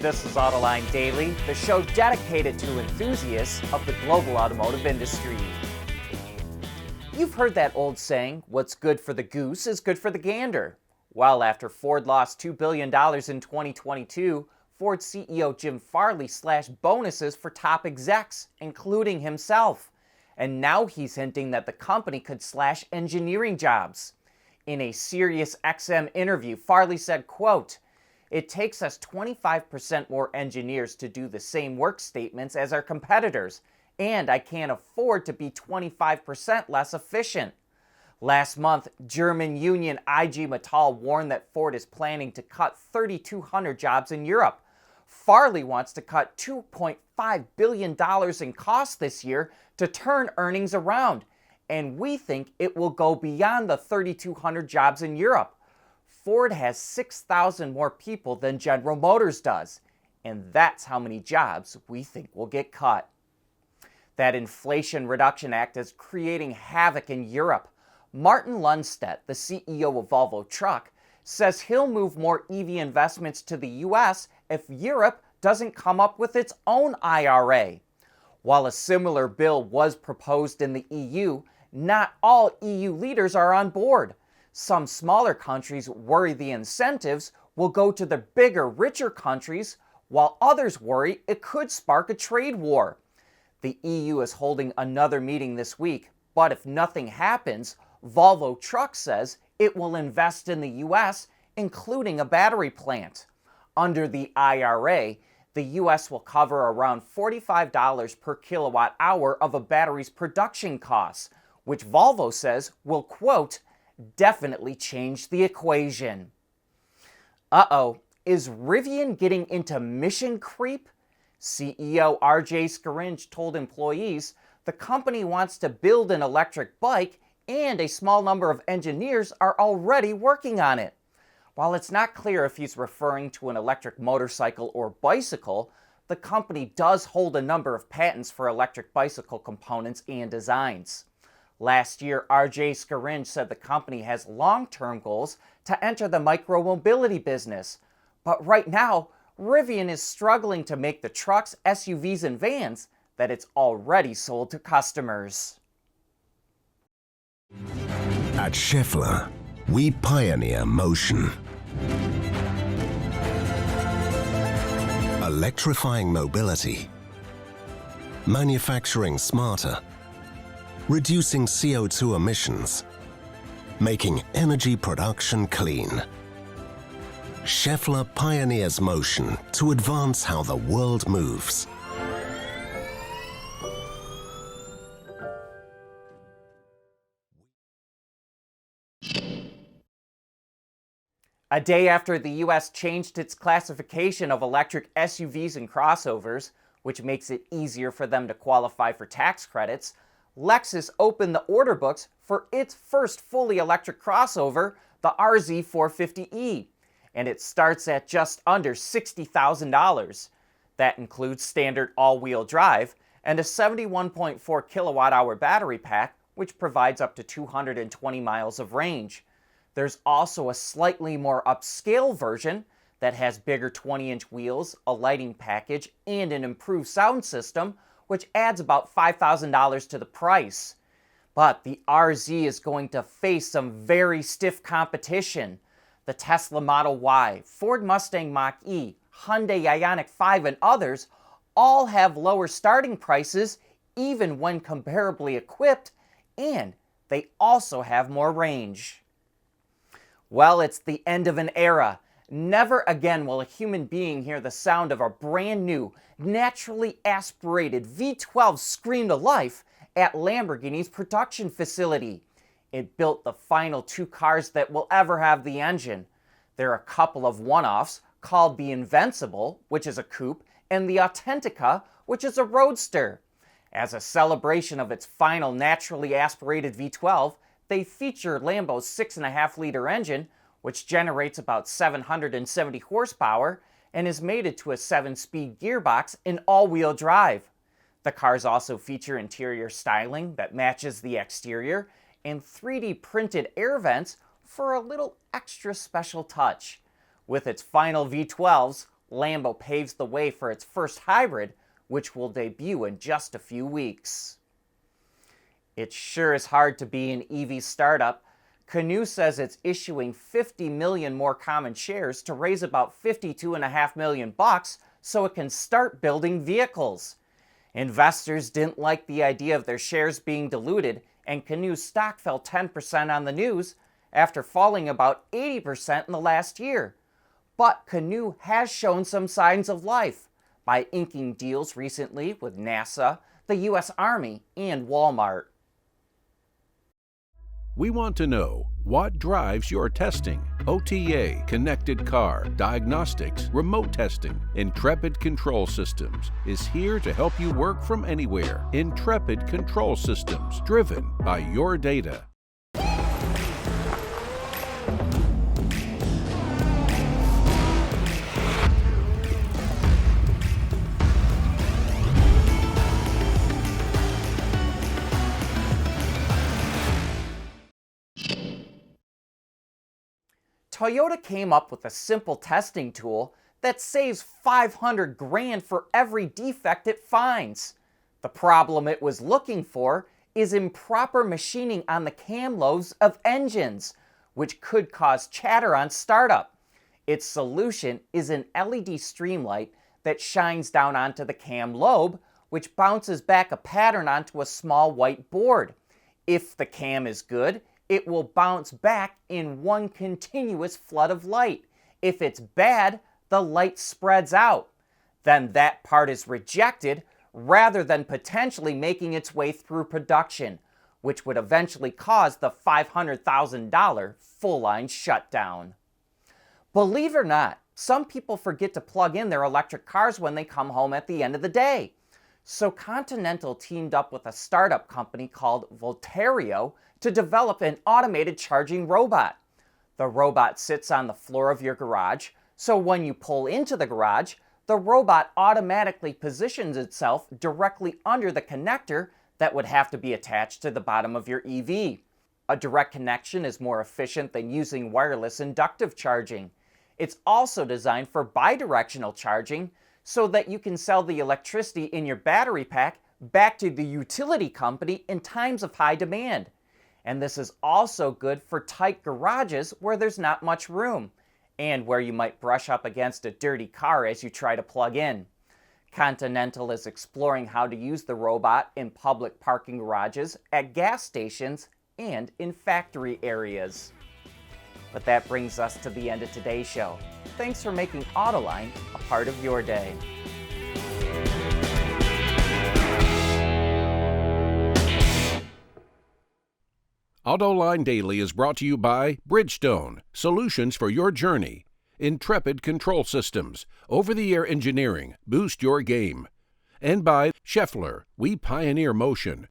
This is Autoline Daily, the show dedicated to enthusiasts of the global automotive industry. You've heard that old saying, what's good for the goose is good for the gander. Well, after Ford lost $2 billion in 2022, Ford CEO Jim Farley slashed bonuses for top execs, including himself. And now he's hinting that the company could slash engineering jobs. In a Sirius XM interview, Farley said, quote, "It takes us 25% more engineers to do the same work statements as our competitors, and I can't afford to be 25% less efficient." Last month, German union IG Metall warned that Ford is planning to cut 3,200 jobs in Europe. Farley wants to cut $2.5 billion in costs this year to turn earnings around, and we think it will go beyond the 3,200 jobs in Europe. Ford has 6,000 more people than General Motors does, and that's how many jobs we think will get cut. That Inflation Reduction Act is creating havoc in Europe. Martin Lundstedt, the CEO of Volvo Truck, says he'll move more EV investments to the US if Europe doesn't come up with its own IRA. While a similar bill was proposed in the EU, not all EU leaders are on board. Some smaller countries worry the incentives will go to the bigger, richer countries, while others worry it could spark a trade war. The EU is holding another meeting this week, but if nothing happens, Volvo Trucks says it will invest in the US, including a battery plant. Under the IRA, the US will cover around $45 per kilowatt hour of a battery's production costs, which Volvo says will, quote, "definitely change the equation." Is Rivian getting into mission creep? CEO RJ Scaringe told employees the company wants to build an electric bike and a small number of engineers are already working on it. While it's not clear if he's referring to an electric motorcycle or bicycle, the company does hold a number of patents for electric bicycle components and designs. Last year, RJ Scaringe said the company has long-term goals to enter the micro-mobility business. But right now, Rivian is struggling to make the trucks, SUVs, and vans that it's already sold to customers. At Schaeffler, we pioneer motion. Electrifying mobility. Manufacturing smarter. Reducing CO2 emissions, making energy production clean. Schaeffler pioneers motion to advance how the world moves. A day after the US changed its classification of electric SUVs and crossovers, which makes it easier for them to qualify for tax credits, Lexus opened the order books for its first fully electric crossover, the RZ450e, and it starts at just under $60,000. That includes standard all-wheel drive and a 71.4 kilowatt-hour battery pack, which provides up to 220 miles of range. There's also a slightly more upscale version that has bigger 20-inch wheels, a lighting package, and an improved sound system, which adds about $5,000 to the price. But the RZ is going to face some very stiff competition. The Tesla Model Y, Ford Mustang Mach-E, Hyundai Ioniq 5, and others all have lower starting prices even when comparably equipped, and they also have more range. Well, it's the end of an era. Never again will a human being hear the sound of a brand new, naturally aspirated V12 scream to life at Lamborghini's production facility. It built the final two cars that will ever have the engine. There are a couple of one-offs called the Invincible, which is a coupe, and the Authentica, which is a roadster. As a celebration of its final naturally aspirated V12, they feature Lambo's 6.5-liter engine, which generates about 770 horsepower and is mated to a 7-speed gearbox in all-wheel drive. The cars also feature interior styling that matches the exterior and 3D printed air vents for a little extra special touch. With its final V12s, Lambo paves the way for its first hybrid, which will debut in just a few weeks. It sure is hard to be an EV startup. Canoo says it's issuing 50 million more common shares to raise about $52.5 million so it can start building vehicles. Investors didn't like the idea of their shares being diluted, and Canoo's stock fell 10% on the news after falling about 80% in the last year. But Canoo has shown some signs of life by inking deals recently with NASA, the U.S. Army, and Walmart. We want to know what drives your testing. OTA, connected car, diagnostics, remote testing. Intrepid Control Systems is here to help you work from anywhere. Intrepid Control Systems, driven by your data. Toyota came up with a simple testing tool that saves 500 grand for every defect it finds. The problem it was looking for is improper machining on the cam lobes of engines, which could cause chatter on startup. Its solution is an LED streamlight that shines down onto the cam lobe, which bounces back a pattern onto a small white board. If the cam is good, it will bounce back in one continuous flood of light. If it's bad, the light spreads out. Then that part is rejected rather than potentially making its way through production, which would eventually cause the $500,000 full-line shutdown. Believe it or not, some people forget to plug in their electric cars when they come home at the end of the day. So Continental teamed up with a startup company called Voltario to develop an automated charging robot. The robot sits on the floor of your garage, so when you pull into the garage, the robot automatically positions itself directly under the connector that would have to be attached to the bottom of your EV. A direct connection is more efficient than using wireless inductive charging. It's also designed for bidirectional charging so that you can sell the electricity in your battery pack back to the utility company in times of high demand. And this is also good for tight garages where there's not much room, and where you might brush up against a dirty car as you try to plug in. Continental is exploring how to use the robot in public parking garages, at gas stations, and in factory areas. But that brings us to the end of today's show. Thanks for making Autoline a part of your day. Autoline Daily is brought to you by Bridgestone, solutions for your journey. Intrepid Control Systems, over-the-air engineering, boost your game. And by Schaeffler, we pioneer motion.